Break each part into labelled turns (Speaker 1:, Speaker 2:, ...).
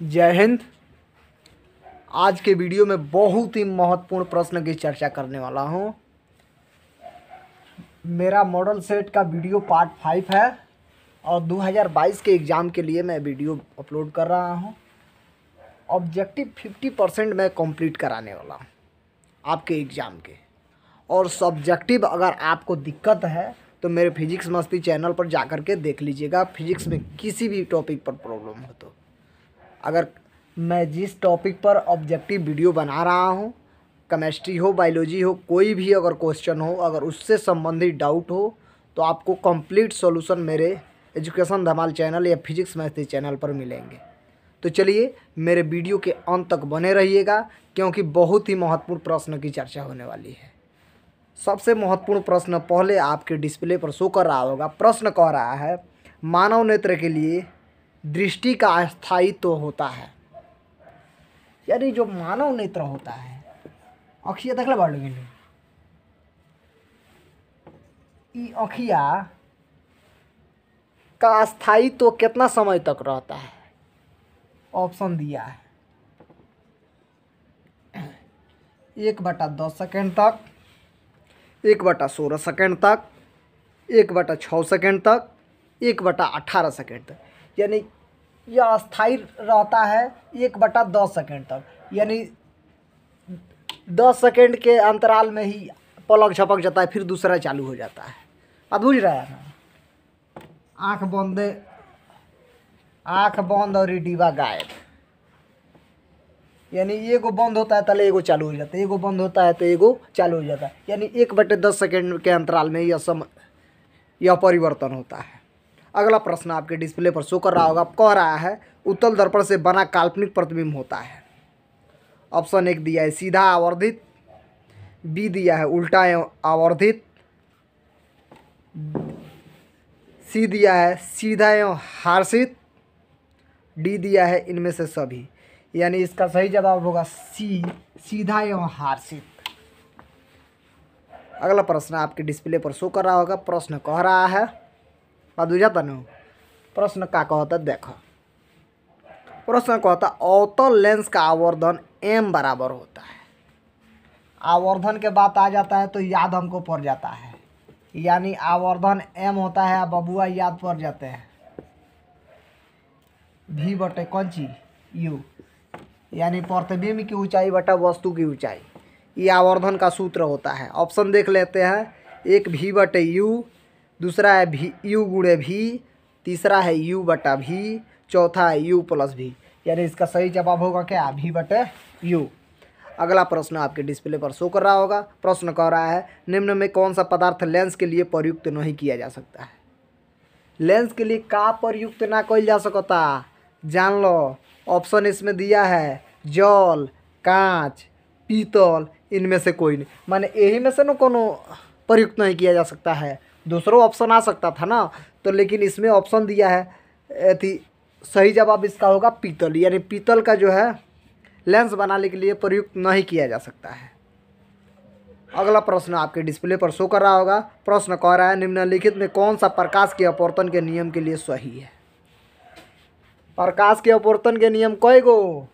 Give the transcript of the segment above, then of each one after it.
Speaker 1: जय हिंद। आज के वीडियो में बहुत ही महत्वपूर्ण प्रश्न की चर्चा करने वाला हूँ। मेरा मॉडल सेट का वीडियो पार्ट 5 है और 2022 के एग्ज़ाम के लिए मैं वीडियो अपलोड कर रहा हूँ। ऑब्जेक्टिव 50% मैं कंप्लीट कराने वाला हूँ आपके एग्ज़ाम के। और सब्जेक्टिव अगर आपको दिक्कत है तो मेरे फिजिक्स मस्ती चैनल पर जाकर के देख लीजिएगा। फिजिक्स में किसी भी टॉपिक पर प्रॉब्लम हो तो अगर मैं जिस टॉपिक पर ऑब्जेक्टिव वीडियो बना रहा हूँ, केमिस्ट्री हो, बायोलॉजी हो, कोई भी अगर क्वेश्चन हो, अगर उससे संबंधित डाउट हो तो आपको कंप्लीट सॉल्यूशन मेरे एजुकेशन धमाल चैनल या फिजिक्स मैथ्स चैनल पर मिलेंगे। तो चलिए मेरे वीडियो के अंत तक बने रहिएगा क्योंकि बहुत ही महत्वपूर्ण प्रश्न की चर्चा होने वाली है। सबसे महत्वपूर्ण प्रश्न पहले आपके डिस्प्ले पर शो कर रहा होगा। प्रश्न कह रहा है, मानव नेत्र के लिए दृष्टि का अस्थायित्व होता है। यानी जो मानव नेत्र होता है, अखिया देखले बाड़ लगे, ई अखिया का अस्थायित्व कितना समय तक रहता है? ऑप्शन दिया है 1/10 सेकेंड तक, 1/16 सेकेंड तक, 1/6 सेकेंड तक, 1/18 सेकेंड तक। यानी यह अस्थायी रहता है 1/10 सेकेंड तक। यानी 10 सेकेंड के अंतराल में ही पलक झपक जाता है, फिर दूसरा चालू हो जाता है। बात बुझ रहा है ना? आँख बंद और डिब्बा गायब। यानी एगो बंद होता है तले एगो चालू हो जाता है, एगो बंद होता है तो एगो चालू हो जाता है। यानी 1/10 सेकेंड के अंतराल में यह परिवर्तन होता है। अगला प्रश्न आपके डिस्प्ले पर शो कर रहा होगा। कह रहा है, उत्तल दर्पण से बना काल्पनिक प्रतिबिंब होता है। ऑप्शन 1 दिया है सीधा आवर्धित, बी दिया है उल्टा आवर्धित, सी दिया है सीधा एवं हार्षित, डी दिया है इनमें से सभी। यानी इसका सही जवाब होगा सी, सीधा एवं हार्षित। अगला प्रश्न आपके डिस्प्ले पर शो कर रहा होगा। प्रश्न कह रहा है, बात बुझाता ना? प्रश्न का कहता देखो। प्रश्न कहता अवतल लेंस का आवर्धन m बराबर होता है। आवर्धन के बात आ जाता है तो याद हमको पड़ जाता है। यानी आवर्धन m होता है, बबुआ याद पड़ जाते हैं v बटे कौन चीज u। यानी प्रतिबिंब की ऊंचाई बटा वस्तु की ऊंचाई, ये आवर्धन का सूत्र होता है। ऑप्शन देख लेते हैं। एक v बटे u, दूसरा है v u गुणे v, तीसरा है u बटा v, चौथा है u प्लस v। यानी इसका सही जवाब होगा क्या? v बटे u। अगला प्रश्न आपके डिस्प्ले पर शो कर रहा होगा। प्रश्न कह रहा है, निम्न में कौन सा पदार्थ लेंस के लिए प्रयुक्त नहीं किया जा सकता है? लेंस के लिए का प्रयुक्त ना किया जा सकता, जान लो। ऑप्शन इसमें दिया है जल, कांच, पीतल, इनमें से कोई नहीं। माने यही में से ना कोनो प्रयुक्त नहीं किया जा सकता है। दूसरों ऑप्शन आ सकता था ना, तो लेकिन इसमें ऑप्शन दिया है थी। सही जवाब इसका होगा पीतल। यानी पीतल का जो है लेंस बनाने के लिए प्रयुक्त नहीं किया जा सकता है। अगला प्रश्न आपके डिस्प्ले पर शो कर रहा होगा। प्रश्न कह रहा है, निम्नलिखित में कौन सा प्रकाश के अपवर्तन के नियम के लिए सही है? प्रकाश के अपवर्तन के नियम कई गो?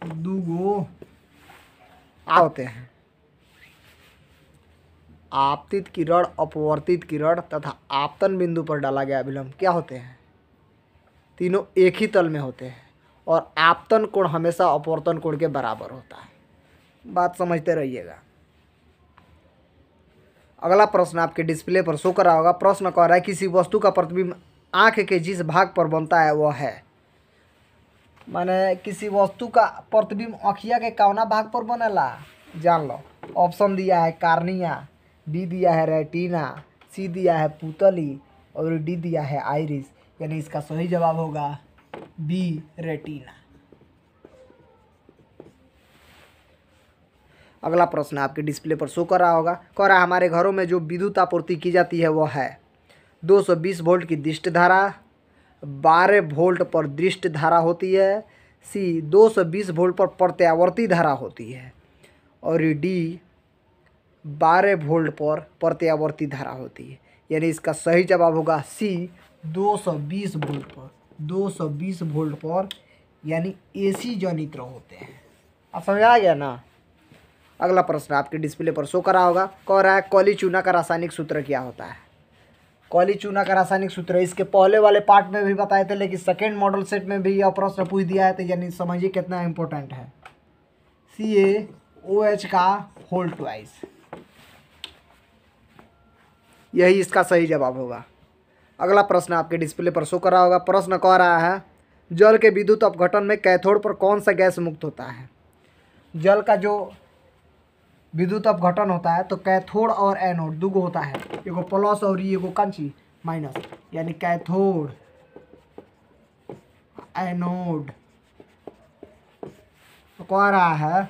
Speaker 1: 2 गो होते हैं। आपतित किरण, अपवर्तित किरण तथा आपतन बिंदु पर डाला गया अभिलंब क्या होते हैं? तीनों एक ही तल में होते हैं और आपतन कोण हमेशा अपवर्तन कोण के बराबर होता है। बात समझते रहिएगा। अगला प्रश्न आपके डिस्प्ले पर शो कर रहा होगा। प्रश्न कह रहा है, किसी वस्तु का प्रतिबिंब आँख के जिस भाग पर बनता है वह है। माने किसी वस्तु का प्रतिबिंब अखिया के कौना भाग पर बनेला, जान लो। ऑप्शन दिया है कार्निया, बी दिया है रेटिना, सी दिया है पुतली और डी दिया है आइरिस। यानी इसका सही जवाब होगा बी, रेटिना। अगला प्रश्न आपके डिस्प्ले पर शो कर रहा होगा। कह रहा है, हमारे घरों में जो विद्युत आपूर्ति की जाती है वह है 220 वोल्ट की दृष्ट धारा, 12 वोल्ट पर दृष्ट धारा होती है, सी 220 वोल्ट पर प्रत्यावर्ती धारा होती है और डी 12 वोल्ट पर प्रत्यावर्ती धारा होती है। यानी इसका सही जवाब होगा सी, 220 वोल्ट पर। 220 वोल्ट पर यानी एसी जनित्र होते हैं। अब समझ आ गया ना। अगला प्रश्न आपके डिस्प्ले पर शो करा होगा, कह रहा है कॉली चूना का रासायनिक सूत्र क्या होता है। कॉली चूना का रासायनिक सूत्र इसके पहले वाले पार्ट में भी बताए थे, लेकिन सेकेंड मॉडल सेट में भी यह प्रश्न पूछ दिया है, तो यानी समझिए कितना इंपॉर्टेंट है। CaOH का होल ट्वाइस, यही इसका सही जवाब होगा। अगला प्रश्न आपके डिस्प्ले पर शो करा होगा। प्रश्न कह रहा है जल के विद्युत अपघटन में कैथोड पर कौन सा गैस मुक्त होता है। जल का जो विद्युत अपघटन होता है तो कैथोड और एनोड दुगो होता है, एगो प्लस और एगो कंची माइनस, यानी कैथोड एनोड। तो कह रहा है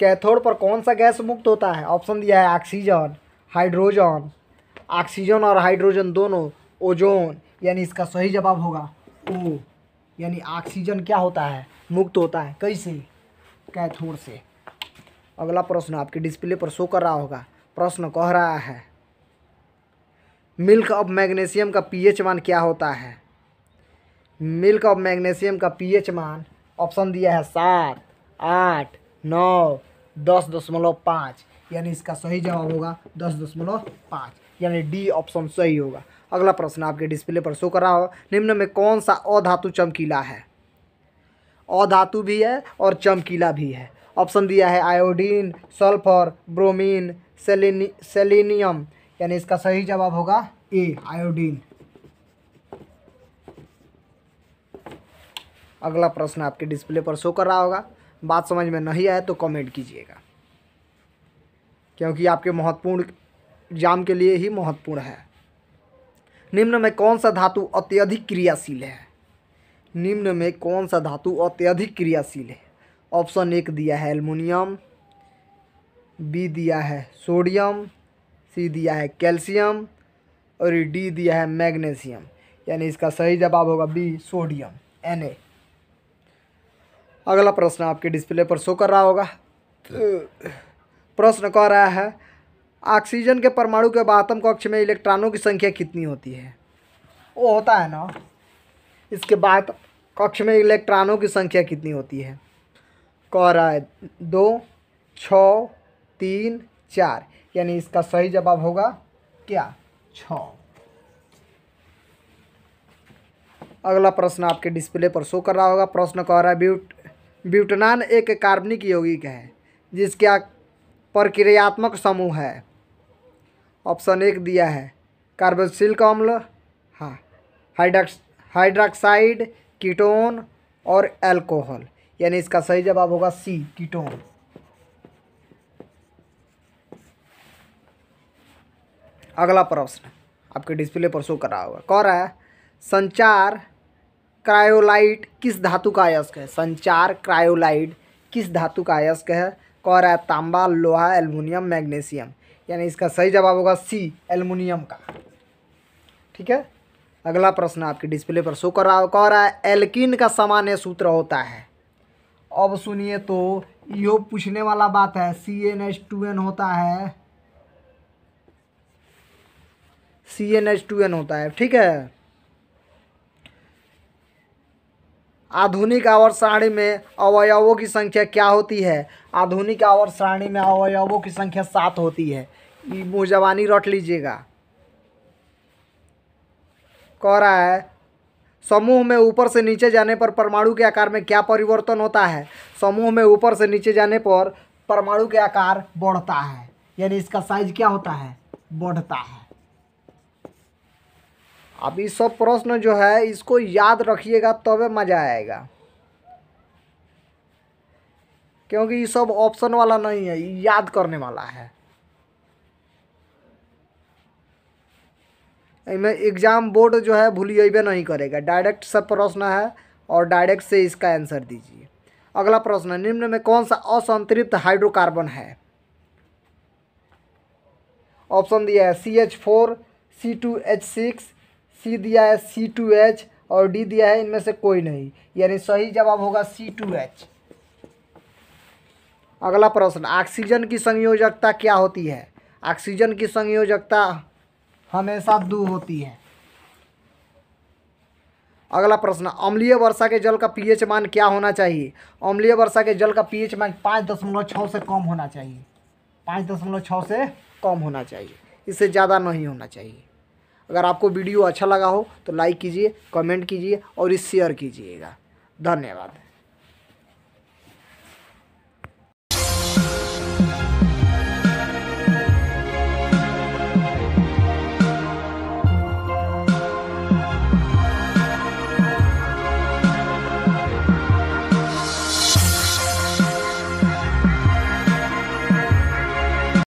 Speaker 1: कैथोड पर कौन सा गैस मुक्त होता है। ऑप्शन दिया है ऑक्सीजन, हाइड्रोजन, ऑक्सीजन और हाइड्रोजन दोनों, ओजोन, यानी इसका सही जवाब होगा ओ, यानी ऑक्सीजन क्या होता है, मुक्त होता है। कैसे, कैथोड से। अगला प्रश्न आपके डिस्प्ले पर शो कर रहा होगा। प्रश्न कह रहा है मिल्क ऑफ मैग्नीशियम का पीएच मान क्या होता है। मिल्क ऑफ मैग्नीशियम का पीएच मान ऑप्शन दिया है 7, 8, 9, 10.5, यानी इसका सही जवाब होगा 10.5, यानी डी ऑप्शन सही होगा। अगला प्रश्न आपके डिस्प्ले पर शो कर रहा हो, निम्न में कौन सा अधातु चमकीला है। अधातु भी है और चमकीला भी है। ऑप्शन दिया है आयोडीन, सल्फर, ब्रोमीन, सेलेनियम, यानी इसका सही जवाब होगा ए, आयोडीन। अगला प्रश्न आपके डिस्प्ले पर शो कर रहा होगा। बात समझ में नहीं आए तो कमेंट कीजिएगा, क्योंकि आपके महत्वपूर्ण एग्जाम के लिए ही महत्वपूर्ण है। निम्न में कौन सा धातु अत्यधिक क्रियाशील है। निम्न में कौन सा धातु अत्यधिक क्रियाशील है। ऑप्शन 1 दिया है एल्युमिनियम, बी दिया है सोडियम, सी दिया है कैल्शियम और डी दिया है मैग्नीशियम, यानी इसका सही जवाब होगा बी, सोडियम, Na। अगला प्रश्न आपके डिस्प्ले पर शो कर रहा होगा। प्रश्न कह रहा है ऑक्सीजन के परमाणु के बाहतम कक्ष में इलेक्ट्रॉनों की संख्या कितनी होती है। वो होता है ना, इसके बाद कक्ष में इलेक्ट्रॉनों की संख्या कितनी होती है। कह रहा है 2, 6, 3, 4, यानी इसका सही जवाब होगा क्या, 6। अगला प्रश्न आपके डिस्प्ले पर शो कर रहा होगा। प्रश्न कह रहा है ब्यूटनान एक कार्बनिक यौगिक है जिसका प्रक्रियात्मक समूह है। ऑप्शन 1 दिया है कार्बोक्सिलिक अम्ल, हाँ, हाइड्रॉक्साइड, कीटोन और अल्कोहल, यानी इसका सही जवाब होगा सी, कीटोन। अगला प्रश्न आपके डिस्प्ले पर शो कर रहा होगा। कह रहा है संचार क्रायोलाइट किस धातु का अयस्क है। संचार क्रायोलाइट किस धातु का अयस्क है। कह रहा है तांबा, लोहा, एल्युमिनियम, मैग्नीशियम, यानी इसका सही जवाब होगा सी, एल्युमिनियम का। ठीक है। अगला प्रश्न आपके डिस्प्ले पर शो कर रहा हो। कह रहा है एल्कीन का सामान्य सूत्र होता है। अब सुनिए तो यो पूछने वाला बात है। CnH2n होता है, CnH2n होता है। ठीक है। आधुनिक आवर्त सारणी में अवयवों की संख्या क्या होती है। आधुनिक आवर्त सारणी में अवयवों की संख्या 7 होती है। ये मुंह रट लीजिएगा। कह रहा है समूह में ऊपर से नीचे जाने पर परमाणु के आकार में क्या परिवर्तन होता है। समूह में ऊपर से नीचे जाने पर परमाणु के आकार बढ़ता है, यानी इसका साइज क्या होता है, बढ़ता है। अब ये सब प्रश्न जो है इसको याद रखिएगा तब मजा आएगा, क्योंकि ये सब ऑप्शन वाला नहीं है, ये याद करने वाला है। इनमें एग्जाम बोर्ड जो है भूलिएबे नहीं करेगा, डायरेक्ट सब प्रश्न है और डायरेक्ट से इसका आंसर दीजिए। अगला प्रश्न, निम्न में कौन सा असंतृप्त हाइड्रोकार्बन है। ऑप्शन दिया है CH4, C2H6, सी दिया है C2H और डी दिया है इनमें से कोई नहीं, यानी सही जवाब होगा C2H। अगला प्रश्न, ऑक्सीजन की संयोजकता क्या होती है। ऑक्सीजन की संयोजकता हमेशा 2 होती है। अगला प्रश्न, अम्लीय वर्षा के जल का पीएच मान क्या होना चाहिए? अम्लीय वर्षा के जल का पीएच मान 5.6 से कम होना चाहिए। 5.6 से कम होना चाहिए, इससे ज़्यादा नहीं होना चाहिए। अगर आपको वीडियो अच्छा लगा हो तो लाइक कीजिए, कमेंट कीजिए और इस शेयर कीजिएगा। धन्यवाद।